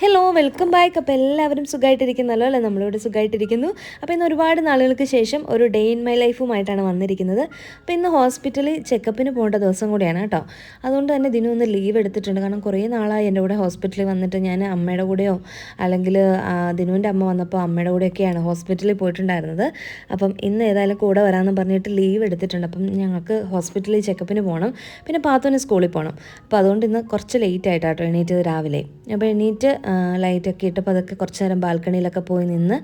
Hello welcome back. അപ്പോൾ എല്ലാവരും സുഖമായിട്ടിരിക്കുന്നല്ലോ അല്ലേ? നമ്മളിവിടെ സുഖമായിട്ടിരിക്കുന്നു. അപ്പോൾ ഇന്ന് ഒരുപാട് നാളുകൾക്ക് ശേഷം ഒരു ഡേ ഇൻ മൈ ലൈഫുമായിട്ടാണ് വന്നിരിക്കുന്നത്. അപ്പോൾ ഇന്ന് ഹോസ്പിറ്റലിൽ ചെക്കപ്പിന് പോകേണ്ട ദിവസം കൂടിയാണ് കേട്ടോ. അതുകൊണ്ട് തന്നെ ദിനം ഒന്ന് ലീവ് എടുത്തിട്ടുണ്ട്. കാരണം കുറേ നാളായി എൻ്റെ കൂടെ ഹോസ്പിറ്റലിൽ വന്നിട്ട്. ഞാൻ അമ്മയുടെ കൂടെയോ അല്ലെങ്കിൽ ദിനുവിൻ്റെ അമ്മ വന്നപ്പോൾ അമ്മയുടെ കൂടെയൊക്കെയാണ് ഹോസ്പിറ്റലിൽ പോയിട്ടുണ്ടായിരുന്നത്. അപ്പം ഇന്ന് ഏതായാലും കൂടെ വരാമെന്ന് പറഞ്ഞിട്ട് ലീവ് എടുത്തിട്ടുണ്ട്. അപ്പം ഞങ്ങൾക്ക് ഹോസ്പിറ്റലിൽ ചെക്കപ്പിന് പോകണം, പിന്നെ പാത്തുവിന് സ്കൂളിൽ പോകണം. അപ്പോൾ അതുകൊണ്ട് ഇന്ന് കുറച്ച് ലേറ്റ് ആയിട്ടാട്ടോ എണീറ്റത് രാവിലെ. അപ്പോൾ എണീറ്റ് ലൈറ്റൊക്കെ ഇട്ടപ്പോൾ അതൊക്കെ കുറച്ച് നേരം ബാൽക്കണിയിലൊക്കെ പോയി നിന്ന്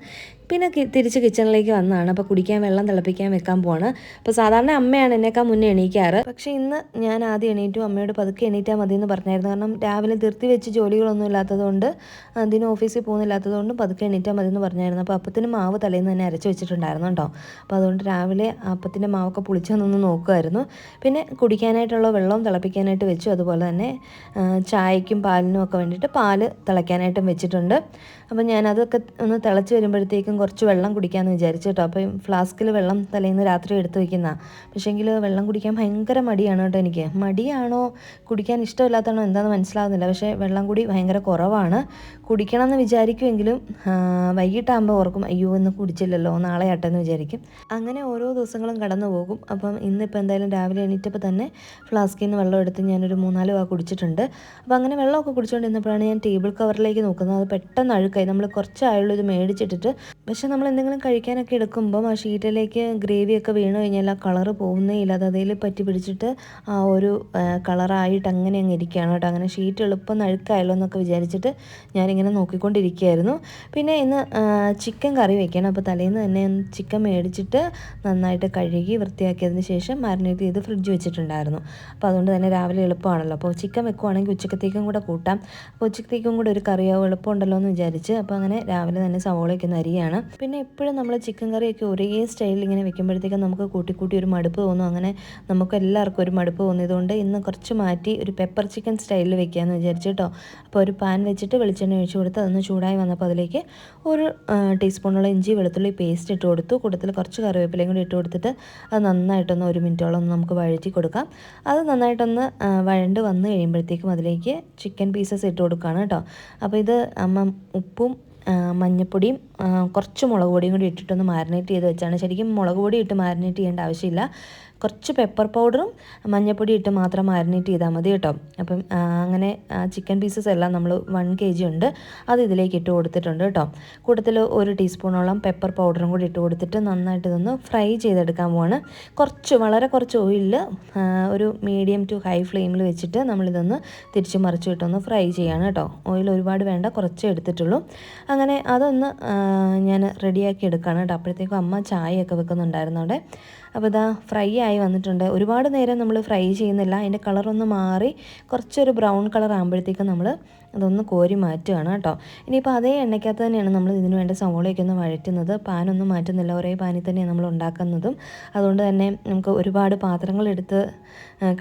പിന്നെ തിരിച്ച് കിച്ചണിലേക്ക് വന്നതാണ്. അപ്പോൾ കുടിക്കാൻ വെള്ളം തിളപ്പിക്കാൻ വെക്കാൻ പോവാണ്. അപ്പോൾ സാധാരണ അമ്മയാണ് എന്നേക്കാൾ മുന്നേ എണീക്കാറ്. പക്ഷേ ഇന്ന് ഞാൻ ആദ്യം എണീറ്റു. അമ്മയോട് പതുക്കെ എണീറ്റാൽ മതി എന്ന് പറഞ്ഞായിരുന്നു. കാരണം രാവിലെ ധൃതി വെച്ച് ജോലികളൊന്നും ഇല്ലാത്തതുകൊണ്ട്, അതിന് ഓഫീസിൽ പോകുന്നില്ലാത്തതുകൊണ്ട് പതുക്കെ എണീറ്റാൽ മതി എന്ന് പറഞ്ഞായിരുന്നു. അപ്പോൾ അപ്പത്തിന് മാവ് തലേന്ന് തന്നെ അരച്ച് വെച്ചിട്ടുണ്ടായിരുന്നു കേട്ടോ. അപ്പോൾ അതുകൊണ്ട് രാവിലെ അപ്പത്തിൻ്റെ മാവൊക്കെ പുളിച്ചൊന്ന് നോക്കുമായിരുന്നു. പിന്നെ കുടിക്കാനായിട്ടുള്ള വെള്ളവും തിളപ്പിക്കാനായിട്ട് വെച്ചു. അതുപോലെ തന്നെ ചായയ്ക്കും പാലിനും ഒക്കെ വേണ്ടിയിട്ട് പാല് തിളയ്ക്കാനായിട്ടും വെച്ചിട്ടുണ്ട്. അപ്പോൾ ഞാനതൊക്കെ ഒന്ന് തിളച്ച് വരുമ്പോഴത്തേക്കും കുറച്ച് വെള്ളം കുടിക്കാമെന്ന് വിചാരിച്ചു കേട്ടോ. അപ്പം ഫ്ലാസ്കിൽ വെള്ളം തലേന്ന് രാത്രി എടുത്ത് വയ്ക്കുന്നതാണ്. പക്ഷേങ്കിൽ വെള്ളം കുടിക്കാൻ ഭയങ്കര മടിയാണ് കേട്ടോ. എനിക്ക് മടിയാണോ കുടിക്കാൻ ഇഷ്ടമില്ലാത്തതാണോ എന്താണെന്ന് മനസ്സിലാവുന്നില്ല. പക്ഷേ വെള്ളം കൂടി ഭയങ്കര കുറവാണ്. കുടിക്കണം എന്ന് വിചാരിക്കുമെങ്കിലും വൈകിട്ടാകുമ്പോൾ ഓർക്കും അയ്യോ ഇന്ന് കുടിച്ചില്ലല്ലോ, നാളെ ആട്ടെന്ന് വിചാരിക്കും. അങ്ങനെ ഓരോ ദിവസങ്ങളും കടന്നു പോകും. അപ്പം ഇന്നിപ്പോൾ എന്തായാലും രാവിലെ എണീറ്റപ്പോൾ തന്നെ ഫ്ലാസ്കിൽ നിന്ന് വെള്ളം എടുത്ത് ഞാനൊരു 3-4 കുടിച്ചിട്ടുണ്ട്. അപ്പോൾ അങ്ങനെ വെള്ളമൊക്കെ കുടിച്ചുകൊണ്ടിരുന്നപ്പോഴാണ് ഞാൻ ടേബിൾ കവറിലേക്ക് നോക്കുന്നത്. അത് പെട്ടെന്ന് അഴുക്കായി. നമ്മൾ കുറച്ചായുള്ളൂ ഇത് മേടിച്ചിട്ടിട്ട്. പക്ഷെ നമ്മൾ എന്തെങ്കിലും കഴിക്കാനൊക്കെ എടുക്കുമ്പം ആ ഷീറ്റിലേക്ക് ഗ്രേവിയൊക്കെ വീണ് കഴിഞ്ഞാൽ ആ കളറ് പോകുന്നേ ഇല്ല. അത് അതിൽ പറ്റി പിടിച്ചിട്ട് ആ ഒരു കളറായിട്ട് അങ്ങനെ അങ്ങ് ഇരിക്കുകയാണ് കേട്ടോ. അങ്ങനെ ഷീറ്റ് എളുപ്പം അഴുക്കായല്ലോ എന്നൊക്കെ വിചാരിച്ചിട്ട് ഞാനിങ്ങനെ നോക്കിക്കൊണ്ടിരിക്കുകയായിരുന്നു. പിന്നെ ഇന്ന് ചിക്കൻ കറി വയ്ക്കണം. അപ്പോൾ തലേന്ന് തന്നെ ചിക്കൻ മേടിച്ചിട്ട് നന്നായിട്ട് കഴുകി വൃത്തിയാക്കിയതിന് ശേഷം മാരിനേറ്റ് ചെയ്ത് ഫ്രിഡ്ജ് വെച്ചിട്ടുണ്ടായിരുന്നു. അപ്പോൾ അതുകൊണ്ട് തന്നെ രാവിലെ എളുപ്പമാണല്ലോ. അപ്പോൾ ചിക്കൻ വെക്കുവാണെങ്കിൽ ഉച്ചക്കത്തേക്കും കൂടെ കൂട്ടാം. അപ്പോൾ ഉച്ചക്കത്തേക്കും കൂടെ ഒരു കറിയോ എളുപ്പമുണ്ടല്ലോ എന്ന് വിചാരിച്ച് അപ്പോൾ അങ്ങനെ രാവിലെ തന്നെ സവോളയൊക്കെ അരിയാണ്. പിന്നെ എപ്പോഴും നമ്മൾ ചിക്കൻ കറിയൊക്കെ ഒരേ സ്റ്റൈലിൽ ഇങ്ങനെ വെക്കുമ്പോഴത്തേക്കും നമുക്ക് കൂട്ടി ഒരു മടുപ്പ് തോന്നും. അങ്ങനെ നമുക്ക് എല്ലാവർക്കും ഒരു മടുപ്പ് തോന്നിയതുകൊണ്ട് ഇന്ന് കുറച്ച് മാറ്റി ഒരു പെപ്പർ ചിക്കൻ സ്റ്റൈലിൽ വെക്കാമെന്ന് വിചാരിച്ചു കേട്ടോ. അപ്പോൾ ഒരു പാൻ വെച്ചിട്ട് വെളിച്ചെണ്ണ ഒഴിച്ച് കൊടുത്ത് അതൊന്ന് ചൂടായി വന്നപ്പോൾ അതിലേക്ക് ഒരു ടീസ്പൂണോളം ഇഞ്ചി വെളുത്തുള്ളി പേസ്റ്റ് ഇട്ട് കൊടുത്തു. കൂട്ടത്തിൽ കുറച്ച് കറിവേപ്പിലയും കൂടി ഇട്ട് കൊടുത്തിട്ട് അത് നന്നായിട്ടൊന്ന് 1 മിനിറ്റോളം നമുക്ക് വഴറ്റി കൊടുക്കാം. അത് നന്നായിട്ടൊന്ന് വഴണ്ട് വന്ന് കഴിയുമ്പോഴത്തേക്കും അതിലേക്ക് ചിക്കൻ പീസസ് ഇട്ട് കൊടുക്കുകയാണ് കേട്ടോ. അപ്പോൾ ഇത് അമ്മ ഉപ്പും മഞ്ഞൾപ്പൊടിയും കുറച്ച് മുളക് പൊടിയും കൂടി ഇട്ടിട്ടൊന്ന് മാരിനേറ്റ് ചെയ്ത് വെച്ചാണ്. ശരിക്കും മുളക് പൊടി ഇട്ട് മാരിനേറ്റ് ചെയ്യേണ്ട ആവശ്യമില്ല. കുറച്ച് പെപ്പർ പൗഡറും മഞ്ഞൾപ്പൊടി ഇട്ട് മാത്രം മാരിനേറ്റ് ചെയ്താൽ മതി കേട്ടോ. അപ്പം അങ്ങനെ ചിക്കൻ പീസസ് എല്ലാം നമ്മൾ 1 kg ഉണ്ട്, അത് ഇതിലേക്ക് ഇട്ട് കൊടുത്തിട്ടുണ്ട് കേട്ടോ. കൂട്ടത്തിൽ 1 ടീസ്പൂണോളം പെപ്പർ പൗഡറും കൂടി ഇട്ട് കൊടുത്തിട്ട് നന്നായിട്ട് ഇതൊന്ന് ഫ്രൈ ചെയ്തെടുക്കാൻ പോവാണ്. വളരെ കുറച്ച് ഓയിലിൽ ഒരു മീഡിയം ടു ഹൈ ഫ്ലെയിമിൽ വെച്ചിട്ട് നമ്മളിതൊന്ന് തിരിച്ച് മറിച്ച് ഇട്ടൊന്ന് ഫ്രൈ ചെയ്യാണ് കേട്ടോ. ഓയിൽ ഒരുപാട് വേണ്ട, കുറച്ചേ എടുത്തിട്ടുള്ളൂ. അങ്ങനെ അതൊന്ന് ഞാൻ റെഡിയാക്കി എടുക്കുകയാണ് കേട്ടോ. അപ്പോഴത്തേക്കും അമ്മ ചായയൊക്കെ വെക്കുന്നുണ്ടായിരുന്നു അവിടെ. അപ്പോൾ ഇതാ ഫ്രൈ ആയി വന്നിട്ടുണ്ട്. ഒരുപാട് നേരം നമ്മൾ ഫ്രൈ ചെയ്യുന്നില്ല. അതിൻ്റെ കളറൊന്ന് മാറി കുറച്ചൊരു ബ്രൗൺ കളർ ആകുമ്പോഴത്തേക്കും നമ്മൾ അതൊന്ന് കോരി മാറ്റുകയാണ് കേട്ടോ. ഇനിയിപ്പോൾ അതേ എണ്ണയ്ക്കകത്ത് തന്നെയാണ് നമ്മൾ ഇതിന് വേണ്ട സവോളയൊക്കെ ഒന്ന് വഴറ്റുന്നത്. പാനൊന്നും മാറ്റുന്നില്ല, ഒരേ പാനിൽ തന്നെയാണ് നമ്മൾ ഉണ്ടാക്കുന്നതും. അതുകൊണ്ട് തന്നെ നമുക്ക് ഒരുപാട് പാത്രങ്ങളെടുത്ത്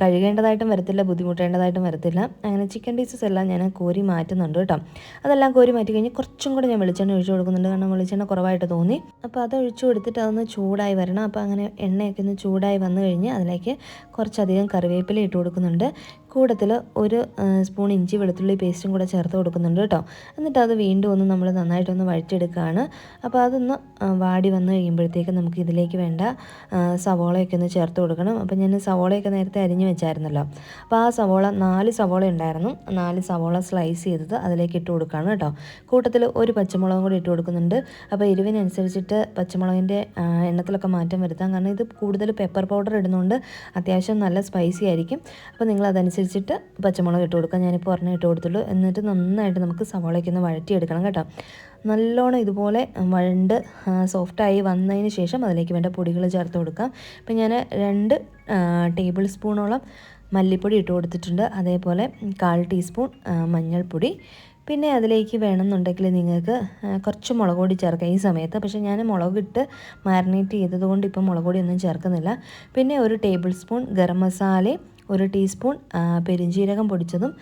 കഴുകേണ്ടതായിട്ടും വരത്തില്ല, ബുദ്ധിമുട്ടേണ്ടതായിട്ടും വരത്തില്ല. അങ്ങനെ ചിക്കൻ പീസസ് എല്ലാം ഞാൻ കോരി മാറ്റുന്നുണ്ട് കേട്ടോ. അതെല്ലാം കോരി മാറ്റി കഴിഞ്ഞ് കുറച്ചും കൂടെ ഞാൻ വെളിച്ചെണ്ണ ഒഴിച്ച് കൊടുക്കുന്നുണ്ട്. കാരണം വെളിച്ചെണ്ണ കുറവായിട്ട് തോന്നി. അപ്പോൾ അത് ഒഴിച്ച് കൊടുത്തിട്ട് അതൊന്ന് ചൂടായി വരണം. അപ്പോൾ അങ്ങനെ എണ്ണയൊക്കെ ഒന്ന് ചൂടായി വന്നു കഴിഞ്ഞ് അതിലേക്ക് കുറച്ചധികം കറിവേപ്പില ഇട്ട് കൊടുക്കുന്നുണ്ട്. കൂട്ടത്തിൽ 1 സ്പൂൺ ഇഞ്ചി വെളുത്തുള്ളി പേസ്റ്റും കൂടെ ചേർത്ത് കൊടുക്കുന്നുണ്ട് കേട്ടോ. എന്നിട്ട് അത് വീണ്ടും ഒന്ന് നമ്മൾ നന്നായിട്ടൊന്ന് വഴറ്റിയെടുക്കുകയാണ്. അപ്പോൾ അതൊന്ന് വാടി വന്നു കഴിയുമ്പോഴത്തേക്കും നമുക്ക് ഇതിലേക്ക് വേണ്ട സവോളയൊക്കെ ഒന്ന് ചേർത്ത് കൊടുക്കണം. അപ്പോൾ ഞാൻ സവോളയൊക്കെ നേരത്തെ അരിഞ്ഞ് വെച്ചായിരുന്നല്ലോ. അപ്പോൾ ആ 4 സവോള ഉണ്ടായിരുന്നു. 4 സവോള സ്ലൈസ് ചെയ്തത് അതിലേക്ക് ഇട്ട് കൊടുക്കുകയാണ് കേട്ടോ. കൂട്ടത്തിൽ 1 പച്ചമുളകും കൂടി ഇട്ട് കൊടുക്കുന്നുണ്ട്. അപ്പോൾ എരിവിനനുസരിച്ചിട്ട് പച്ചമുളകിൻ്റെ എണ്ണത്തിലൊക്കെ മാറ്റം വരുത്താം. കാരണം ഇത് കൂടുതൽ പെപ്പർ പൗഡർ ഇടുന്നതുകൊണ്ട് അത്യാവശ്യം നല്ല സ്പൈസി ആയിരിക്കും. അപ്പോൾ നിങ്ങൾ അതനുസരിച്ചിട്ട് പച്ചമുളക് ഇട്ട് കൊടുക്കുക. ഞാനിപ്പോൾ ഒരെണ്ണം ഇട്ട് കൊടുത്തുള്ളൂ. എന്നിട്ട് നന്നായിട്ട് നമുക്ക് സവോളയ്ക്ക് ഒന്ന് വഴറ്റിയെടുക്കണം കേട്ടോ. നല്ലോണം ഇതുപോലെ വഴണ്ട് സോഫ്റ്റായി വന്നതിന് ശേഷം അതിലേക്ക് വേണ്ട പൊടികൾ ചേർത്ത് കൊടുക്കാം. ഇപ്പം ഞാൻ 2 ടേബിൾ സ്പൂണോളം മല്ലിപ്പൊടി ഇട്ട് കൊടുത്തിട്ടുണ്ട്. അതേപോലെ 1/4 ടീസ്പൂൺ മഞ്ഞൾപ്പൊടി. പിന്നെ അതിലേക്ക് വേണമെന്നുണ്ടെങ്കിൽ നിങ്ങൾക്ക് കുറച്ച് മുളക് പൊടി ചേർക്കാം ഈ സമയത്ത്. പക്ഷേ ഞാൻ മുളകിട്ട് മാരിനേറ്റ് ചെയ്തതുകൊണ്ട് ഇപ്പം മുളക് പൊടി ഒന്നും ചേർക്കുന്നില്ല. പിന്നെ 1 ടേബിൾ സ്പൂൺ ഗരം മസാലയും 1 ടീസ്പൂൺ പെരുംജീരകം പൊടിച്ചതും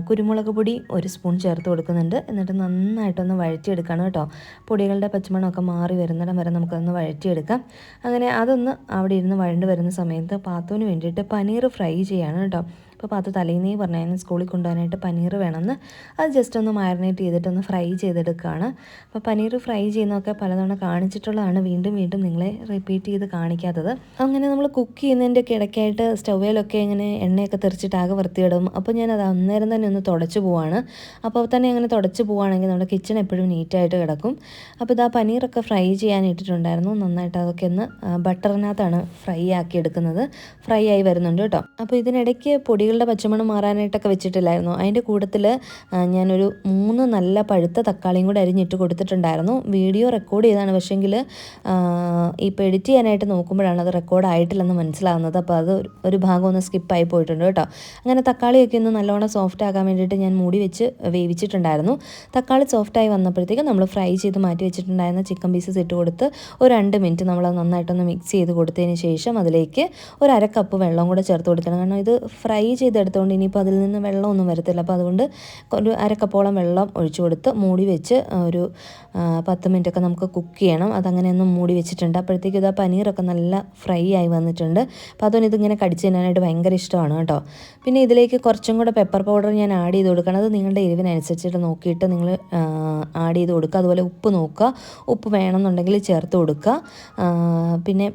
കുരുമുളക് പൊടി 1 സ്പൂൺ ചേർത്ത് കൊടുക്കുന്നുണ്ട്. എന്നിട്ട് നന്നായിട്ടൊന്ന് വഴറ്റിയെടുക്കണം കേട്ടോ. പൊടികളുടെ പച്ചമണമൊക്കെ മാറി വരുന്നിടം വരെ നമുക്കതൊന്ന് വഴറ്റിയെടുക്കാം. അങ്ങനെ അതൊന്ന് അവിടെ ഇരുന്ന് വഴണ്ട് വരുന്ന സമയത്ത് പാത്തുവിന് വേണ്ടിയിട്ട് പനീർ ഫ്രൈ ചെയ്യാണ് കേട്ടോ. ഇപ്പോൾ പാത്തു തലേന്നേ പറഞ്ഞായിരുന്നു സ്കൂളിൽ കൊണ്ടുപോകാനായിട്ട് പനീർ വേണമെന്ന്. അത് ജസ്റ്റ് ഒന്ന് മാരിനേറ്റ് ചെയ്തിട്ടൊന്ന് ഫ്രൈ ചെയ്തെടുക്കുകയാണ്. അപ്പോൾ പനീർ ഫ്രൈ ചെയ്യുന്നതൊക്കെ പലതവണ കാണിച്ചിട്ടുള്ളതാണ്, വീണ്ടും വീണ്ടും നിങ്ങളെ റിപ്പീറ്റ് ചെയ്ത് കാണിക്കാത്തത്. അങ്ങനെ നമ്മൾ കുക്ക് ചെയ്യുന്നതിൻ്റെ ഇടയ്ക്കായിട്ട് സ്റ്റൗവിലൊക്കെ ഇങ്ങനെ എണ്ണയൊക്കെ തെറിച്ചിട്ട് ആകെ വൃത്തിയിടും. അപ്പോൾ ഞാനത് അന്നേരം തന്നെ ഒന്ന് തുടച്ച് പോവാണ്. അപ്പോൾ തന്നെ അങ്ങനെ തുടച്ച് പോവുകയാണെങ്കിൽ നമ്മുടെ കിച്ചൺ എപ്പോഴും നീറ്റായിട്ട് കിടക്കും. അപ്പോൾ ഇതാ പനീറൊക്കെ ഫ്രൈ ചെയ്യാൻ ഇട്ടിട്ടുണ്ടായിരുന്നു. നന്നായിട്ട് അതൊക്കെ ഒന്ന് ബട്ടറിനകത്താണ് ഫ്രൈ ആക്കി എടുക്കുന്നത്. ഫ്രൈ ആയി വരുന്നുണ്ട് കേട്ടോ. അപ്പോൾ ഇതിനിടയ്ക്ക് പൊടികളുടെ പച്ചമണം മാറാനായിട്ടൊക്കെ വെച്ചിട്ടില്ലായിരുന്നു. അതിൻ്റെ കൂട്ടത്തിൽ ഞാനൊരു 3 നല്ല പഴുത്ത തക്കാളിയും കൂടെ അരിഞ്ഞിട്ട് കൊടുത്തിട്ടുണ്ടായിരുന്നു. വീഡിയോ റെക്കോർഡ് ചെയ്താണ്, പക്ഷേങ്കിൽ ഇപ്പോൾ എഡിറ്റ് ചെയ്യാനായിട്ട് നോക്കുമ്പോഴാണ് അത് റെക്കോർഡ് ആയിട്ടില്ലെന്ന് മനസ്സിലാവുന്നത്. അപ്പോൾ അത് ഒരു ഭാഗം ഒന്ന് സ്കിപ്പായി പോയിട്ടുണ്ട് കേട്ടോ. അങ്ങനെ തക്കാളിയൊക്കെ ഒന്ന് നല്ലോണം സോഫ്റ്റ് ആകാൻ വേണ്ടിയിട്ട് ഞാൻ മൂടി വെച്ച് വേവിച്ചിട്ടുണ്ടായിരുന്നു. തക്കാളി സോഫ്റ്റായി വന്നപ്പോഴത്തേക്കും നമ്മൾ ഫ്രൈ ചെയ്ത് മാറ്റി വെച്ചിട്ടുണ്ടായിരുന്ന ചിക്കൻ പീസസ് ഇട്ട് കൊടുത്ത് ഒരു 2 മിനിറ്റ് നമ്മൾ നന്നായിട്ടൊന്ന് മിക്സ് ചെയ്ത് കൊടുത്തതിന് ശേഷം അതിലേക്ക് ഒരു 1/2 കപ്പ് വെള്ളം കൂടെ ചേർത്ത് കൊടുക്കണം. കാരണം ഇത് ഫ്രൈ ചെയ്തെടുത്തുകൊണ്ട് ഇനിയിപ്പോൾ അതിൽ നിന്ന് വെള്ളമൊന്നും വരത്തില്ല. അപ്പോൾ അതുകൊണ്ട് ഒരു 1/2 കപ്പോളം വെള്ളം ഒഴിച്ചു കൊടുത്ത് മൂടി വെച്ച് ഒരു 10 മിനിറ്റൊക്കെ നമുക്ക് കുക്ക് ചെയ്യണം. അതങ്ങനെ ഒന്നും മൂടി വെച്ചിട്ടുണ്ട്. അപ്പോഴത്തേക്കും ഇതാ പനീറൊക്കെ നല്ല ഫ്രൈ ആയി വന്നിട്ടുണ്ട്. അപ്പോൾ അതൊന്നും ഇതിങ്ങനെ കടിച്ച് തിന്നാനായിട്ട് ഭയങ്കര ഇഷ്ടമാണ് കേട്ടോ. പിന്നെ ഇതിലേക്ക് കുറച്ചും കൂടെ പെപ്പർ പൗഡർ ഞാൻ ആഡ് ചെയ്ത് കൊടുക്കണം. അത് നിങ്ങളുടെ എരിവിനനുസരിച്ചിട്ട് നോക്കിയിട്ട് നിങ്ങൾ ആഡ് ചെയ്ത് കൊടുക്കുക. അതുപോലെ ഉപ്പ് നോക്കുക, ഉപ്പ് വേണമെന്നുണ്ടെങ്കിൽ ചേർത്ത് കൊടുക്കുക. പിന്നെ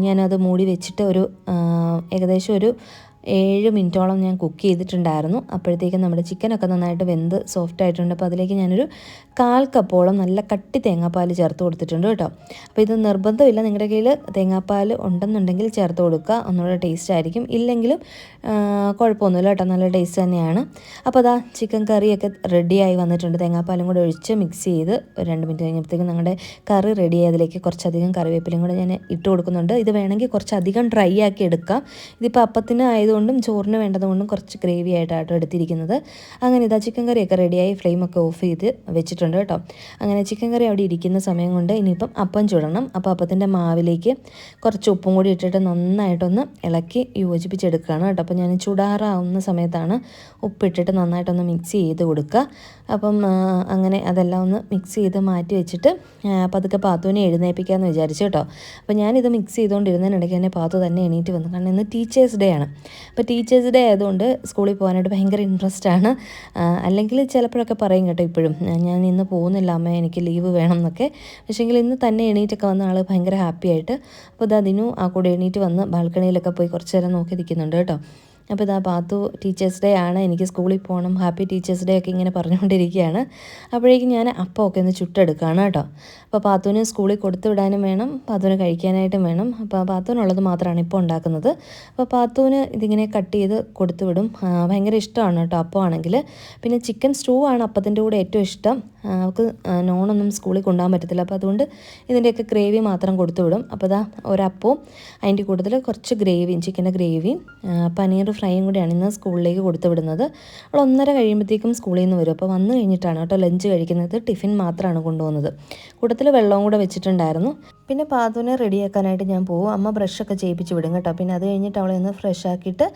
ഞാനത് മൂടി വെച്ചിട്ട് ഒരു ഏകദേശം ഒരു 7 മിനിറ്റോളം ഞാൻ കുക്ക് ചെയ്തിട്ടുണ്ടായിരുന്നു. അപ്പോഴത്തേക്കും നമ്മുടെ ചിക്കനൊക്കെ നന്നായിട്ട് വെന്ത് സോഫ്റ്റ് ആയിട്ടുണ്ട്. അപ്പോൾ അതിലേക്ക് ഞാനൊരു 1/4 കപ്പോളം നല്ല കട്ടി തേങ്ങാപ്പാൽ ചേർത്ത് കൊടുത്തിട്ടുണ്ട് കേട്ടോ. അപ്പോൾ ഇത് നിർബന്ധമില്ല, നിങ്ങളുടെ കയ്യിൽ തേങ്ങാപ്പാൽ ഉണ്ടെന്നുണ്ടെങ്കിൽ ചേർത്ത് കൊടുക്കുക, ഒന്നുകൂടെ ടേസ്റ്റ് ആയിരിക്കും. ഇല്ലെങ്കിലും കുഴപ്പമൊന്നുമില്ല കേട്ടോ, നല്ല ടേസ്റ്റ് തന്നെയാണ്. അപ്പോൾ അതാ ചിക്കൻ കറിയൊക്കെ റെഡിയായി വന്നിട്ടുണ്ട്. തേങ്ങാപ്പാലും കൂടെ ഒഴിച്ച് മിക്സ് ചെയ്ത് ഒരു 2 മിനിറ്റ് കഴിഞ്ഞപ്പോഴത്തേക്കും നമ്മുടെ കറി റെഡിയായി. അതിലേക്ക് കുറച്ചധികം കറിവേപ്പിലയും കൂടെ ഞാൻ ഇട്ട് കൊടുക്കുന്നുണ്ട്. ഇത് വേണമെങ്കിൽ കുറച്ചധികം ഡ്രൈ ആക്കി എടുക്കാം. ഇതിപ്പോൾ അപ്പത്തിന് ആയതുകൊണ്ടും ചോറിന് വേണ്ടതുകൊണ്ടും കുറച്ച് ഗ്രേവി ആയിട്ടാട്ടോ എടുത്തിരിക്കുന്നത്. അങ്ങനെ ഇതാ ചിക്കൻ കറിയൊക്കെ റെഡിയായി, ഫ്ലെയിമൊക്കെ ഓഫ് ചെയ്ത് വെച്ചിട്ടുണ്ട് കേട്ടോ. അങ്ങനെ ചിക്കൻ കറി അവിടെ ഇരിക്കുന്ന സമയം കൊണ്ട് ഇനിയിപ്പം അപ്പം ചുടണം. അപ്പോൾ അപ്പത്തിൻ്റെ മാവിലേക്ക് കുറച്ച് ഉപ്പും കൂടി ഇട്ടിട്ട് നന്നായിട്ടൊന്ന് ഇളക്കി യോജിപ്പിച്ചെടുക്കുകയാണ് കേട്ടോ. അപ്പോൾ ഞാൻ ചുടാറാവുന്ന സമയത്താണ് ഉപ്പിട്ടിട്ട് നന്നായിട്ടൊന്ന് മിക്സ് ചെയ്ത് കൊടുക്കുക. അപ്പം അങ്ങനെ അതെല്ലാം ഒന്ന് മിക്സ് ചെയ്ത് മാറ്റി വെച്ചിട്ട് പതുക്കെ പാത്തുവിനെ എഴുന്നേൽപ്പിക്കാമെന്ന് വിചാരിച്ചു കേട്ടോ. അപ്പോൾ ഞാനിത് മിക്സ് ചെയ്തുകൊണ്ടിരുന്നതിനിടയ്ക്ക് തന്നെ പാത്തു തന്നെ എണീറ്റ് വന്നു. കാരണം ഇന്ന് ടീച്ചേഴ്സ് ഡേ ആണ്. അപ്പോൾ ടീച്ചേഴ്സ് ഡേ ആയതുകൊണ്ട് സ്കൂളിൽ പോകാനായിട്ട് ഭയങ്കര ഇൻട്രസ്റ്റ് ആണ്. അല്ലെങ്കിൽ ചിലപ്പോഴൊക്കെ പറയും കേട്ടോ, ഇപ്പോഴും ഞാൻ ഇന്ന് പോകുന്നില്ല അമ്മ, എനിക്ക് ലീവ് വേണം എന്നൊക്കെ. പക്ഷേങ്കിൽ ഇന്ന് തന്നെ എണീറ്റൊക്കെ വന്ന ആൾ ഭയങ്കര ഹാപ്പി ആയിട്ട്. അപ്പോൾ ഇത് അതിനും ആ കൂടെ എണീറ്റ് വന്ന് ബാൽക്കണിയിലൊക്കെ പോയി കുറച്ച് നേരം നോക്കി നിൽക്കുന്നുണ്ട് കേട്ടോ. അപ്പോൾ ഇതാ പാത്തു ടീച്ചേഴ്സ് ഡേ ആണ്, എനിക്ക് സ്കൂളിൽ പോകണം, ഹാപ്പി ടീച്ചേഴ്സ് ഡേ ഒക്കെ ഇങ്ങനെ പറഞ്ഞുകൊണ്ടിരിക്കുകയാണ്. അപ്പോഴേക്കും ഞാൻ അപ്പമൊക്കെ ഒന്ന് ചുട്ടെടുക്കുകയാണ് കേട്ടോ. അപ്പോൾ പാത്തുവിന് സ്കൂളിൽ കൊടുത്തു വിടാനും വേണം, പാത്തുവിന് കഴിക്കാനായിട്ടും വേണം. അപ്പോൾ പാത്തുവിനുള്ളത് മാത്രമാണ് ഇപ്പോൾ ഉണ്ടാക്കുന്നത്. അപ്പോൾ പാത്തുവിന് ഇതിങ്ങനെ കട്ട് ചെയ്ത് കൊടുത്തു വിടും. ഭയങ്കര ഇഷ്ടമാണ് കേട്ടോ അപ്പമാണെങ്കിൽ. പിന്നെ ചിക്കൻ സ്റ്റൂ ആണ് അപ്പത്തിൻ്റെ കൂടെ ഏറ്റവും ഇഷ്ടം. അവൾക്ക് നോണൊന്നും സ്കൂളിൽ കൊണ്ടുപോകാൻ പറ്റത്തില്ല. അപ്പോൾ അതുകൊണ്ട് ഇതിൻ്റെയൊക്കെ ഗ്രേവി മാത്രം കൊടുത്തു വിടും. അപ്പോൾ ഇതാ ഒരപ്പവും അതിൻ്റെ കൂട്ടത്തിൽ കുറച്ച് ഗ്രേവിയും, ചിക്കൻ്റെ ഗ്രേവിയും പനീർ ഫ്രൈയും കൂടിയാണ് ഇന്ന് സ്കൂളിലേക്ക് കൊടുത്തു വിടുന്നത്. അവൾ 1:30 കഴിയുമ്പോഴത്തേക്കും സ്കൂളിൽ നിന്ന് വരും. അപ്പോൾ വന്നു കഴിഞ്ഞിട്ടാണ് കേട്ടോ ലഞ്ച് കഴിക്കുന്നത്. ടിഫിൻ മാത്രമാണ് കൊണ്ടുപോകുന്നത്. കൂട്ടത്തിൽ വെള്ളവും കൂടെ വെച്ചിട്ടുണ്ടായിരുന്നു. പിന്നെ പാത്തുവിനെ റെഡിയാക്കാനായിട്ട് ഞാൻ പോകും. അമ്മ ബ്രഷൊക്കെ ചെയ്യിപ്പിച്ച് വിടും കേട്ടോ. പിന്നെ അത് കഴിഞ്ഞിട്ട് അവളെ ഒന്ന് ഫ്രഷ് ആക്കിയിട്ട്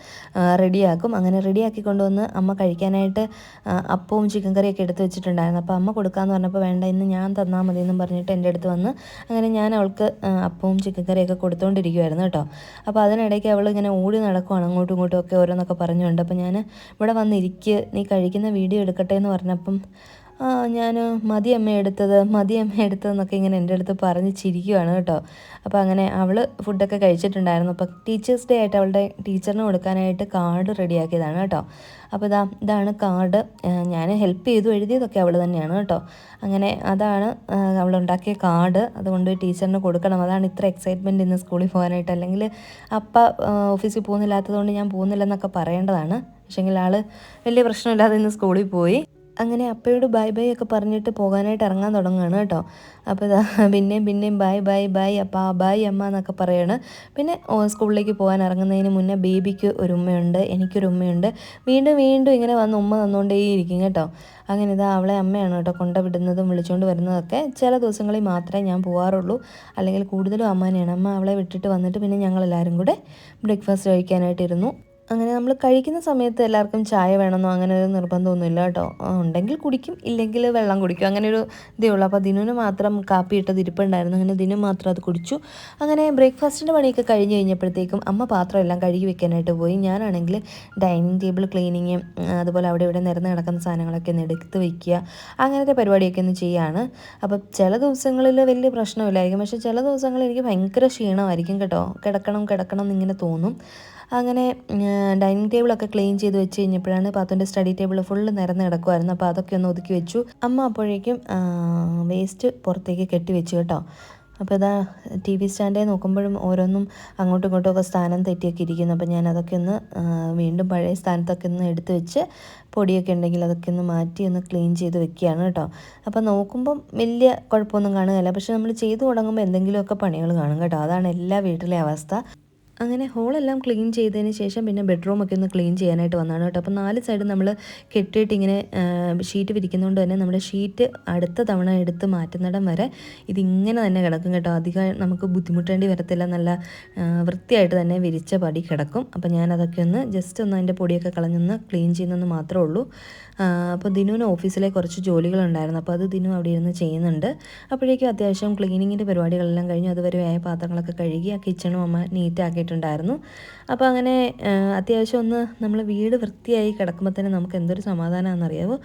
റെഡിയാക്കും. അങ്ങനെ റെഡിയാക്കി കൊണ്ടുവന്ന് അമ്മ കഴിക്കാനായിട്ട് അപ്പവും ചിക്കൻ കറിയൊക്കെ എടുത്ത് വെച്ചിട്ടുണ്ടായിരുന്നു. അപ്പോൾ അമ്മ കൊടുക്കാമെന്ന് പറഞ്ഞപ്പോൾ വേണ്ട, ഇന്ന് ഞാൻ തന്നാൽ മതി എന്നും പറഞ്ഞിട്ട് എൻ്റെ അടുത്ത് വന്ന് അങ്ങനെ ഞാൻ അവൾക്ക് അപ്പവും ചിക്കൻ കറിയൊക്കെ കൊടുത്തുകൊണ്ടിരിക്കുമായിരുന്നു കേട്ടോ. അപ്പോൾ അതിനിടയ്ക്ക് അവൾ ഇങ്ങനെ ഓടി നടക്കുവാണ് അങ്ങോട്ടും ഇങ്ങോട്ടും ഒക്കെ ഓരോന്നൊക്കെ പറഞ്ഞുകൊണ്ട്. അപ്പോൾ ഞാൻ ഇവിടെ വന്നിരിക്കുക, നീ കഴിക്കുന്ന വീഡിയോ എടുക്കട്ടെ എന്ന് പറഞ്ഞപ്പം ഞാൻ മതി അമ്മ എടുത്തതെന്നൊക്കെ ഇങ്ങനെ എൻ്റെ അടുത്ത് പറഞ്ഞ് ചിരിക്കുവാണ് കേട്ടോ. അപ്പോൾ അങ്ങനെ അവൾ ഫുഡൊക്കെ കഴിച്ചിട്ടുണ്ടായിരുന്നു. അപ്പോൾ ടീച്ചേഴ്സ് ഡേ ആയിട്ട് അവളുടെ ടീച്ചറിന് കൊടുക്കാനായിട്ട് കാർഡ് റെഡിയാക്കിയതാണ് കേട്ടോ. അപ്പോൾ ഇതാണ് കാർഡ്. ഞാൻ ഹെൽപ്പ് ചെയ്തു, എഴുതിയതൊക്കെ അവൾ തന്നെയാണ് കേട്ടോ. അങ്ങനെ അതാണ് അവളുണ്ടാക്കിയ കാർഡ്. അതുകൊണ്ട് ടീച്ചറിന് കൊടുക്കണം. അതാണ് ഇത്ര എക്സൈറ്റ്മെൻറ്റ് ഇന്ന് സ്കൂളിൽ പോകാനായിട്ട്. അല്ലെങ്കിൽ അപ്പ ഓഫീസിൽ പോകുന്നില്ലാത്തതുകൊണ്ട് ഞാൻ പോകുന്നില്ലെന്നൊക്കെ പറയേണ്ടതാണ്. പക്ഷേങ്കിൽ ആൾ വലിയ പ്രശ്നമില്ലാതെ ഇന്ന് സ്കൂളിൽ പോയി. അങ്ങനെ അപ്പയോട് ബൈ ബൈ ഒക്കെ പറഞ്ഞിട്ട് പോകാനായിട്ട് ഇറങ്ങാൻ തുടങ്ങുകയാണ് കേട്ടോ. അപ്പോൾ ഇതാ പിന്നെയും ബൈ അപ്പ, ബൈ അമ്മ എന്നൊക്കെ പറയാണ്. പിന്നെ സ്കൂളിലേക്ക് പോകാൻ ഇറങ്ങുന്നതിന് മുന്നേ ബേബിക്ക് ഒരു ഉമ്മയുണ്ട്, എനിക്കൊരു ഉമ്മയുണ്ട്. വീണ്ടും ഇങ്ങനെ വന്ന് ഉമ്മ തന്നുകൊണ്ടേയിരിക്കും കേട്ടോ. അങ്ങനെ ഇതാ അവളെ അമ്മയാണ് കേട്ടോ കൊണ്ടുവിടുന്നതും വിളിച്ചുകൊണ്ട് വരുന്നതൊക്കെ. ചില ദിവസങ്ങളിൽ മാത്രമേ ഞാൻ പോകാറുള്ളൂ, അല്ലെങ്കിൽ കൂടുതലും അമ്മേനെയാണ്. അമ്മ അവളെ വിട്ടിട്ട് വന്നിട്ട് പിന്നെ ഞങ്ങളെല്ലാവരും കൂടെ ബ്രേക്ക്ഫാസ്റ്റ് കഴിക്കാനായിട്ടിരുന്നു. അങ്ങനെ നമ്മൾ കഴിക്കുന്ന സമയത്ത് എല്ലാവർക്കും ചായ വേണമെന്നോ അങ്ങനെ ഒരു നിർബന്ധമൊന്നുമില്ല കേട്ടോ. ഉണ്ടെങ്കിൽ കുടിക്കും, ഇല്ലെങ്കിൽ വെള്ളം കുടിക്കും, അങ്ങനെ ഒരു ഇതേ ഉള്ളൂ. അപ്പോൾ ദിനുവിന് മാത്രം കാപ്പി ഇട്ടത് ഇരിപ്പുണ്ടായിരുന്നു, അങ്ങനെ ദിനു മാത്രം അത് കുടിച്ചു. അങ്ങനെ ബ്രേക്ക്ഫാസ്റ്റിൻ്റെ പണിയൊക്കെ കഴിഞ്ഞ് കഴിഞ്ഞപ്പോഴത്തേക്കും അമ്മ പാത്രം എല്ലാം കഴുകി വെക്കാനായിട്ട് പോയി. ഞാനാണെങ്കിൽ ഡൈനിങ് ടേബിൾ ക്ലീനിങ്, അതുപോലെ അവിടെ ഇവിടെ നിരന്ന് കിടക്കുന്ന സാധനങ്ങളൊക്കെ ഒന്ന് എടുത്ത് വയ്ക്കുക, അങ്ങനത്തെ പരിപാടിയൊക്കെ ഒന്ന് ചെയ്യുകയാണ്. അപ്പം ചില ദിവസങ്ങളിൽ വലിയ പ്രശ്നമില്ലായിരിക്കും, പക്ഷേ ചില ദിവസങ്ങളിൽ എനിക്ക് ഭയങ്കര ക്ഷീണമായിരിക്കും കേട്ടോ. കിടക്കണം കിടക്കണം എന്നിങ്ങനെ തോന്നും. അങ്ങനെ ഡൈനിങ് ടേബിളൊക്കെ ക്ലീൻ ചെയ്ത് വെച്ച് കഴിഞ്ഞപ്പോഴാണ് പാത്തുൻ്റെ സ്റ്റഡി ടേബിൾ ഫുള്ള് നിരന്ന് കിടക്കുമായിരുന്നു. അപ്പോൾ അതൊക്കെ ഒന്ന് ഒതുക്കി വെച്ചു. അമ്മ അപ്പോഴേക്കും വേസ്റ്റ് പുറത്തേക്ക് കെട്ടി വെച്ചു കേട്ടോ. അപ്പോൾ ഇതാ ടി വി സ്റ്റാൻഡേ നോക്കുമ്പോഴും ഓരോന്നും അങ്ങോട്ടും ഇങ്ങോട്ടും ഒക്കെ സ്ഥാനം തെറ്റിയൊക്കെ ഇരിക്കുന്നു. അപ്പോൾ ഞാൻ അതൊക്കെ ഒന്ന് വീണ്ടും പഴയ സ്ഥാനത്തൊക്കെ ഒന്ന് എടുത്ത് വെച്ച് പൊടിയൊക്കെ ഉണ്ടെങ്കിൽ അതൊക്കെ ഒന്ന് മാറ്റി ഒന്ന് ക്ലീൻ ചെയ്ത് വെക്കുകയാണ് കേട്ടോ. അപ്പോൾ നോക്കുമ്പം വലിയ കുഴപ്പമൊന്നും കാണുകയില്ല, പക്ഷെ നമ്മൾ ചെയ്തു തുടങ്ങുമ്പോൾ എന്തെങ്കിലുമൊക്കെ പണികൾ കാണും കേട്ടോ. അതാണ് എല്ലാ വീട്ടിലെ അവസ്ഥ. അങ്ങനെ ഹോളെല്ലാം ക്ലീൻ ചെയ്തതിന് ശേഷം പിന്നെ ബെഡ്റൂമൊക്കെ ഒന്ന് ക്ലീൻ ചെയ്യാനായിട്ട് വന്നതാണ് കേട്ടോ. അപ്പോൾ 4 സൈഡ് നമ്മൾ കെട്ടിയിട്ട് ഇങ്ങനെ ഷീറ്റ് വിരിക്കുന്നതുകൊണ്ട് തന്നെ നമ്മുടെ ഷീറ്റ് അടുത്ത തവണ എടുത്ത് മാറ്റുന്നിടം വരെ ഇതിങ്ങനെ തന്നെ കിടക്കും കേട്ടോ. അധികം നമുക്ക് ബുദ്ധിമുട്ടേണ്ടി വരത്തില്ല, നല്ല വൃത്തിയായിട്ട് തന്നെ വിരിച്ച പടി കിടക്കും. അപ്പോൾ ഞാനതൊക്കെ ഒന്ന് ജസ്റ്റ് ഒന്ന് അതിൻ്റെ പൊടിയൊക്കെ കളഞ്ഞൊന്ന് ക്ലീൻ ചെയ്യുന്നെന്ന് മാത്രമേ ഉള്ളൂ. അപ്പോൾ ദിനുവിന് ഓഫീസിലെ കുറച്ച് ജോലികളുണ്ടായിരുന്നു, അപ്പോൾ അത് ദിനു അവിടെ ഇരുന്ന് ചെയ്യുന്നുണ്ട്. അപ്പോഴേക്കും അത്യാവശ്യം ക്ലീനിങ്ങിൻ്റെ പരിപാടികളെല്ലാം കഴിഞ്ഞു. അതുവരെ ആയ പാത്രങ്ങളൊക്കെ കഴുകി ആ കിച്ചണും അമ്മ നീറ്റാക്കിയിട്ടുണ്ടായിരുന്നു. അപ്പോൾ അങ്ങനെ അത്യാവശ്യം ഒന്ന് നമ്മൾ വീട് വൃത്തിയായി കിടക്കുമ്പോൾ തന്നെ നമുക്ക് എന്തൊരു സമാധാനമാണെന്നറിയാമോ.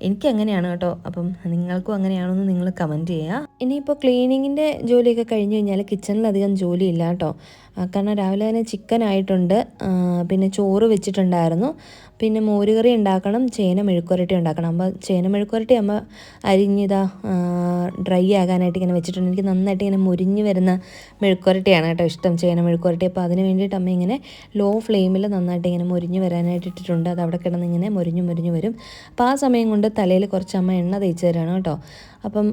എനിക്ക് അങ്ങനെയാണ് കേട്ടോ. അപ്പം നിങ്ങൾക്കും അങ്ങനെയാണോ എന്ന് നിങ്ങൾ കമൻറ്റ് ചെയ്യുക. ഇനിയിപ്പോൾ ക്ലീനിങ്ങിൻ്റെ ജോലിയൊക്കെ കഴിഞ്ഞ് കഴിഞ്ഞാൽ കിച്ചണിലധികം ജോലിയില്ല കേട്ടോ. കാരണം രാവിലെ തന്നെ ചിക്കൻ ആയിട്ടുണ്ട്, പിന്നെ ചോറ് വെച്ചിട്ടുണ്ടായിരുന്നു, പിന്നെ മോരുകറി ഉണ്ടാക്കണം, ചേന മെഴുക്കുരട്ടി ഉണ്ടാക്കണം. അപ്പോൾ ചേന മെഴുക്കുരട്ടി അമ്മ അരിഞ്ഞിതാ ഡ്രൈ ആകാനായിട്ട് ഇങ്ങനെ വെച്ചിട്ടുണ്ട്. എനിക്ക് നന്നായിട്ട് ഇങ്ങനെ മുരിഞ്ഞ് വരുന്ന മെഴുക്കുരട്ടിയാണ് കേട്ടോ ഇഷ്ടം, ചേന മെഴുക്കുരട്ടി. അപ്പോൾ അതിന് വേണ്ടിയിട്ട് അമ്മ ഇങ്ങനെ ലോ ഫ്ലെയിമിൽ നന്നായിട്ട് ഇങ്ങനെ മുരിഞ്ഞ് വരാനായിട്ട് ഇട്ടിട്ടുണ്ട്. അത് അവിടെ കിടന്ന് ഇങ്ങനെ മുരിഞ്ഞ് വരും. അപ്പോൾ ആ സമയം കൊണ്ട് തലയിൽ കുറച്ച് അമ്മ എണ്ണ തേച്ച് തരാണ് കേട്ടോ. അപ്പം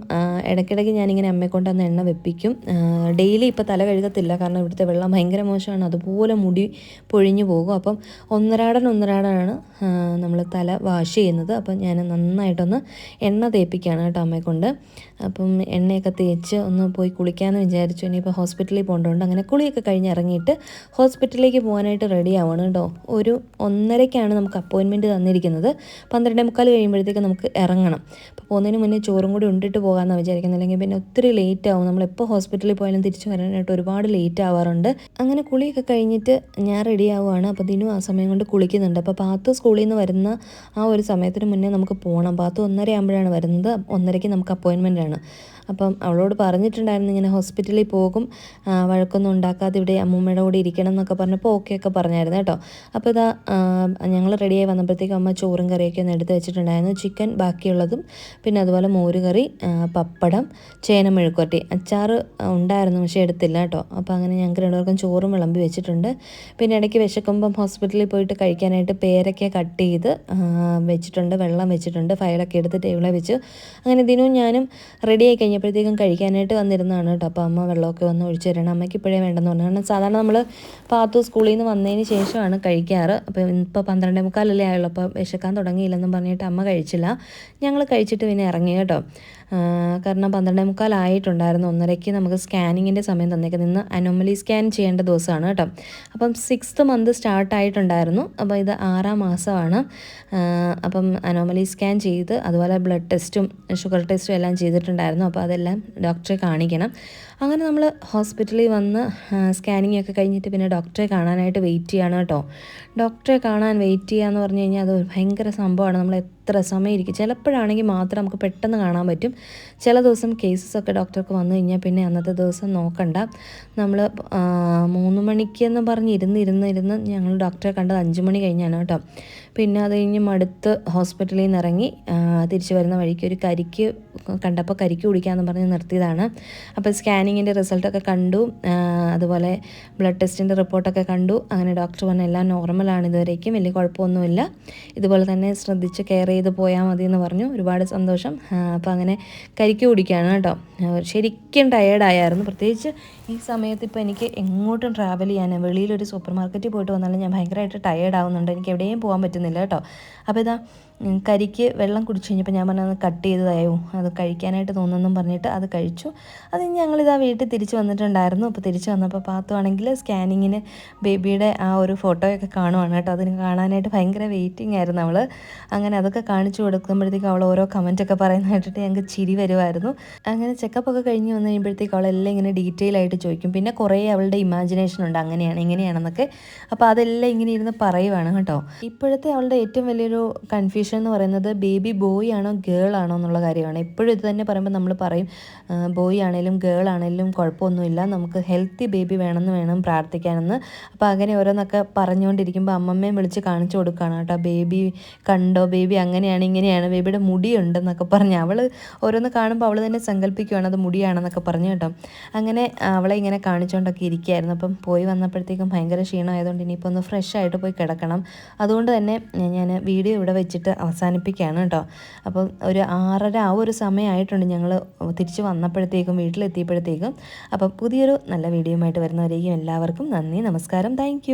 ഇടയ്ക്കിടയ്ക്ക് ഞാനിങ്ങനെ അമ്മയെക്കൊണ്ട് അന്ന് എണ്ണ വെപ്പിക്കും. ഡെയിലി ഇപ്പോൾ തല കഴുകത്തില്ല, കാരണം ഇവിടുത്തെ വെള്ളം ഭയങ്കര മോശമാണ്, അതുപോലെ മുടി പൊഴിഞ്ഞു പോകും. അപ്പം ഒന്നരാടാണ് നമ്മൾ തല വാഷ് ചെയ്യുന്നത്. അപ്പം ഞാൻ നന്നായിട്ടൊന്ന് എണ്ണ തേപ്പിക്കുകയാണ് കേട്ടോ അമ്മയെക്കൊണ്ട്. അപ്പം എണ്ണയൊക്കെ തേച്ച് ഒന്ന് പോയി കുളിക്കാമെന്ന് വിചാരിച്ചു. ഇനിയിപ്പോൾ ഹോസ്പിറ്റലിൽ പോകേണ്ടതുകൊണ്ട് അങ്ങനെ കുളിയൊക്കെ കഴിഞ്ഞ് ഇറങ്ങിയിട്ട് ഹോസ്പിറ്റലിലേക്ക് പോകാനായിട്ട് റെഡി ആവുകയാണ് കേട്ടോ. ഒരു 1:30ക്കാണ് നമുക്ക് അപ്പോയിൻമെൻറ്റ് തന്നിരിക്കുന്നത്. 12:45 കഴിയുമ്പോഴത്തേക്ക് നമുക്ക് ഇറങ്ങണം. അപ്പോൾ പോകുന്നതിന് മുന്നേ ചോറും കൂടി ഉണ്ടിട്ട് പോകാമെന്നാണ് വിചാരിക്കുന്നത്, അല്ലെങ്കിൽ പിന്നെ ഒത്തിരി ലേറ്റ് ആവും. നമ്മളെപ്പോൾ ഹോസ്പിറ്റലിൽ പോയാലും തിരിച്ച് വരാനായിട്ട് ഒരുപാട് ലേറ്റ് ആവാറുണ്ട്. അങ്ങനെ കുളിയൊക്കെ കഴിഞ്ഞിട്ട് ഞാൻ റെഡി ആവുകയാണ്. അപ്പോൾ ദിനു ആ സമയം കൊണ്ട് കുളിക്കുന്നുണ്ട്. അപ്പോൾ പാത്തു സ്കൂളിൽ നിന്ന് വരുന്ന ആ ഒരു സമയത്തിന് മുന്നേ നമുക്ക് പോകണം. പാത്തു 1:30 ആകുമ്പോഴാണ് വരുന്നത്, 1:30ക്ക് നമുക്ക് അപ്പോയിൻമെൻ്റ് ആണ്. അപ്പം അവളോട് പറഞ്ഞിട്ടുണ്ടായിരുന്നു ഇങ്ങനെ ഹോസ്പിറ്റലിൽ പോകും, വഴക്കൊന്നും ഉണ്ടാക്കാതെ ഇവിടെ അമ്മൂമ്മയുടെ കൂടെ ഇരിക്കണം എന്നൊക്കെ പറഞ്ഞപ്പോൾ ഓക്കെ ഒക്കെ പറഞ്ഞായിരുന്നു കേട്ടോ. അപ്പോൾ ഇതാ ഞങ്ങൾ റെഡിയായി വന്നപ്പോഴത്തേക്കും അമ്മ ചോറും കറിയൊക്കെ ഒന്ന് എടുത്ത് വെച്ചിട്ടുണ്ടായിരുന്നു. ചിക്കൻ ബാക്കിയുള്ളതും, പിന്നെ അതുപോലെ മോരുകറി, പപ്പടം, ചേന മെഴുക്കുവരട്ടി, അച്ചാർ ഉണ്ടായിരുന്നു പക്ഷേ എടുത്തില്ല കേട്ടോ. അപ്പോൾ അങ്ങനെ ഞങ്ങൾക്ക് രണ്ടുപേർക്കും ചോറും വിളമ്പി വെച്ചിട്ടുണ്ട്. പിന്നെ ഇടയ്ക്ക് വിശക്കുമ്പം ഹോസ്പിറ്റലിൽ പോയിട്ട് കഴിക്കാനായിട്ട് പേരൊക്കെ കട്ട് ചെയ്ത് വെച്ചിട്ടുണ്ട്, വെള്ളം വെച്ചിട്ടുണ്ട്, ഫയലൊക്കെ എടുത്ത് ടേബിളിൽ വെച്ച്. അങ്ങനെ ദിനവും ഞാനും റെഡിയായി കഴിഞ്ഞപ്പോഴത്തേക്കും കഴിക്കാനായിട്ട് വന്നിരുന്നതാണ് കേട്ടോ. അപ്പോൾ അമ്മ വെള്ളമൊക്കെ വന്ന് ഒഴിച്ചു തരണം, അമ്മയ്ക്ക് ഇപ്പോഴേ വേണ്ടെന്ന് പറഞ്ഞു. കാരണം സാധാരണ നമ്മൾ പാത്തു സ്കൂളിൽ നിന്ന് വന്നതിന് ശേഷമാണ് കഴിക്കാറ്. അപ്പോൾ ഇപ്പോൾ 12:45 ആയുള്ളൂ, അപ്പോൾ വിശക്കാൻ തുടങ്ങിയില്ലെന്നും പറഞ്ഞിട്ട് അമ്മ കഴിച്ചില്ല. ഞങ്ങൾ കഴിച്ചിട്ട് പിന്നെ ഇറങ്ങി കേട്ടോ. കാരണം 12:45 ആയിട്ടുണ്ടായിരുന്നു. 1:30ക്ക് നമുക്ക് സ്കാനിങ്ങിൻ്റെ സമയം തന്നേക്കുന്നത്. ഇന്ന് അനോമലി സ്കാൻ ചെയ്യേണ്ട ദിവസമാണ് കേട്ടോ. അപ്പം 6th മന്ത് സ്റ്റാർട്ടായിട്ടുണ്ടായിരുന്നു. അപ്പോൾ ഇത് 6ാം മാസമാണ്. അപ്പം അനോമലി സ്കാൻ ചെയ്ത് അതുപോലെ ബ്ലഡ് ടെസ്റ്റും ഷുഗർ ടെസ്റ്റും എല്ലാം ചെയ്തിട്ടുണ്ടായിരുന്നു. അപ്പോൾ അതെല്ലാം ഡോക്ടറെ കാണിക്കണം. അങ്ങനെ നമ്മൾ ഹോസ്പിറ്റലിൽ വന്ന് സ്കാനിങ് ഒക്കെ കഴിഞ്ഞിട്ട് പിന്നെ ഡോക്ടറെ കാണാനായിട്ട് വെയിറ്റ് ചെയ്യണം കേട്ടോ. ഡോക്ടറെ കാണാൻ വെയിറ്റ് ചെയ്യുക എന്ന് പറഞ്ഞു കഴിഞ്ഞാൽ അത് ഭയങ്കര സംഭവമാണ്. നമ്മൾ എത്ര സമയം ഇരിക്കും. ചിലപ്പോഴാണെങ്കിൽ മാത്രം നമുക്ക് പെട്ടെന്ന് കാണാൻ പറ്റും. ചില ദിവസം കേസസൊക്കെ ഡോക്ടർക്ക് വന്നു കഴിഞ്ഞാൽ പിന്നെ അന്നത്തെ ദിവസം നോക്കണ്ട. നമ്മൾ 3 മണിക്കെന്ന് പറഞ്ഞ് ഇരുന്ന് ഞങ്ങൾ ഡോക്ടറെ കണ്ടത് 5 മണി കഴിഞ്ഞാണ് കേട്ടോ. പിന്നെ അത് കഴിഞ്ഞ് മടുത്ത് ഹോസ്പിറ്റലിൽ നിന്ന് ഇറങ്ങി തിരിച്ച് വരുന്ന വഴിക്ക് ഒരു കരിക്ക് കണ്ടപ്പോൾ കരിക്ക് കുടിക്കാമെന്ന് പറഞ്ഞ് നിർത്തിയതാണ്. അപ്പോൾ സ്കാനിങ്ങിൻ്റെ റിസൾട്ടൊക്കെ കണ്ടു, അതുപോലെ ബ്ലഡ് ടെസ്റ്റിൻ്റെ റിപ്പോർട്ടൊക്കെ കണ്ടു. അങ്ങനെ ഡോക്ടർ പറഞ്ഞു എല്ലാം നോർമലാണ്, ഇതുവരേക്കും വലിയ കുഴപ്പമൊന്നുമില്ല, ഇതുപോലെ തന്നെ ശ്രദ്ധിച്ച് കെയർ ചെയ്ത് പോയാൽ മതി എന്ന് പറഞ്ഞു. ഒരുപാട് സന്തോഷം. അപ്പോൾ അങ്ങനെ കരിക്ക് കുടിക്കുകയാണ് കേട്ടോ. ശരിക്കും ടയേർഡായിരുന്നു, പ്രത്യേകിച്ച് ഈ സമയത്ത് ഇപ്പോൾ എനിക്ക് എങ്ങോട്ടും ട്രാവൽ ചെയ്യാൻ വെളിയിലൊരു സൂപ്പർ മാർക്കറ്റിൽ പോയിട്ട് വന്നാലും ഞാൻ ഭയങ്കരമായിട്ട് ടയേർഡ് ആവുന്നുണ്ട്. എനിക്ക് എവിടെയും പോകാൻ പറ്റുന്നില്ല കേട്ടോ. അപ്പോൾ ഇതാ കരിക്ക് വെള്ളം കുടിച്ച് കഴിഞ്ഞപ്പോൾ ഞാൻ പറഞ്ഞത് കട്ട് ചെയ്തതായോ അത് കഴിക്കാനായിട്ട് തോന്നുന്നെന്നും പറഞ്ഞിട്ട് അത് കഴിച്ചു. അത് ഞങ്ങളിതാ വീട്ടിൽ തിരിച്ച് വന്നിട്ടുണ്ടായിരുന്നു. അപ്പോൾ തിരിച്ച് വന്നപ്പോൾ പാത്തുവാണെങ്കിൽ സ്കാനിങ്ങിന് ബേബിയുടെ ആ ഒരു ഫോട്ടോയൊക്കെ കാണുവാണ് കേട്ടോ. അതിന് കാണാനായിട്ട് ഭയങ്കര വെയിറ്റിംഗ് ആയിരുന്നു അവൾ. അങ്ങനെ അതൊക്കെ കാണിച്ചു കൊടുക്കുമ്പോഴത്തേക്കും അവൾ ഓരോ കമൻറ്റൊക്കെ പറയുന്ന കേട്ടിട്ട് ഞങ്ങൾക്ക് ചിരി വരുമായിരുന്നു. അങ്ങനെ ചെക്കപ്പൊക്കെ കഴിഞ്ഞ് വന്നു കഴിയുമ്പോഴത്തേക്കും അവളെല്ലാം ഇങ്ങനെ ഡീറ്റെയിൽ ആയിട്ട് ചോദിക്കും. പിന്നെ കുറേ അവളുടെ ഇമാജിനേഷൻ ഉണ്ട്, അങ്ങനെയാണ് ഇങ്ങനെയാണെന്നൊക്കെ. അപ്പോൾ അതെല്ലാം ഇങ്ങനെ ഇരുന്ന് പറയുവാണ് കേട്ടോ. ഇപ്പോഴത്തെ അവളുടെ ഏറ്റവും വലിയൊരു കൺഫ്യൂഷൻ എന്ന് പറയുന്നത് ബേബി ബോയ് ആണോ ഗേൾ ആണോ എന്നുള്ള കാര്യമാണ്. എപ്പോഴും ഇത് തന്നെ പറയുമ്പോൾ നമ്മൾ പറയും ബോയ് ആണെങ്കിലും ഗേൾ ആണെങ്കിലും കുഴപ്പമൊന്നുമില്ല, നമുക്ക് ഹെൽത്തി ബേബി വേണം പ്രാർത്ഥിക്കാനെന്ന്. അപ്പോൾ അങ്ങനെ ഓരോന്നൊക്കെ പറഞ്ഞുകൊണ്ടിരിക്കുമ്പോൾ അമ്മമ്മയും വിളിച്ച് കാണിച്ചു കൊടുക്കുകയാണ് കേട്ടോ. ബേബി കണ്ടോ, ബേബി അങ്ങനെയാണ് ഇങ്ങനെയാണ്, ബേബിയുടെ മുടിയുണ്ടെന്നൊക്കെ പറഞ്ഞ് അവൾ ഓരോന്ന് കാണുമ്പോൾ അവൾ തന്നെ സങ്കല്പിക്കുകയാണ് അത് മുടിയാണെന്നൊക്കെ പറഞ്ഞു കേട്ടോ. അങ്ങനെ അവളെ ഇങ്ങനെ കാണിച്ചുകൊണ്ടൊക്കെ ഇരിക്കുകയായിരുന്നു. അപ്പം പോയി വന്നപ്പോഴത്തേക്കും ഭയങ്കര ക്ഷീണമായതുകൊണ്ട് ഇനിയിപ്പോൾ ഒന്ന് ഫ്രഷ് ആയിട്ട് പോയി കിടക്കണം. അതുകൊണ്ട് തന്നെ ഞാൻ വീഡിയോ ഇവിടെ വെച്ചിട്ട് അവസാനിപ്പിക്കുകയാണ് കേട്ടോ. അപ്പം ഒരു 6:30 ആ ഒരു സമയമായിട്ടുണ്ട് ഞങ്ങൾ തിരിച്ച് വന്നപ്പോഴത്തേക്കും, വീട്ടിലെത്തിയപ്പോഴത്തേക്കും. അപ്പം പുതിയൊരു നല്ല വീഡിയോയുമായിട്ട് വരുന്നവരേക്കും എല്ലാവർക്കും നന്ദി, നമസ്കാരം, താങ്ക്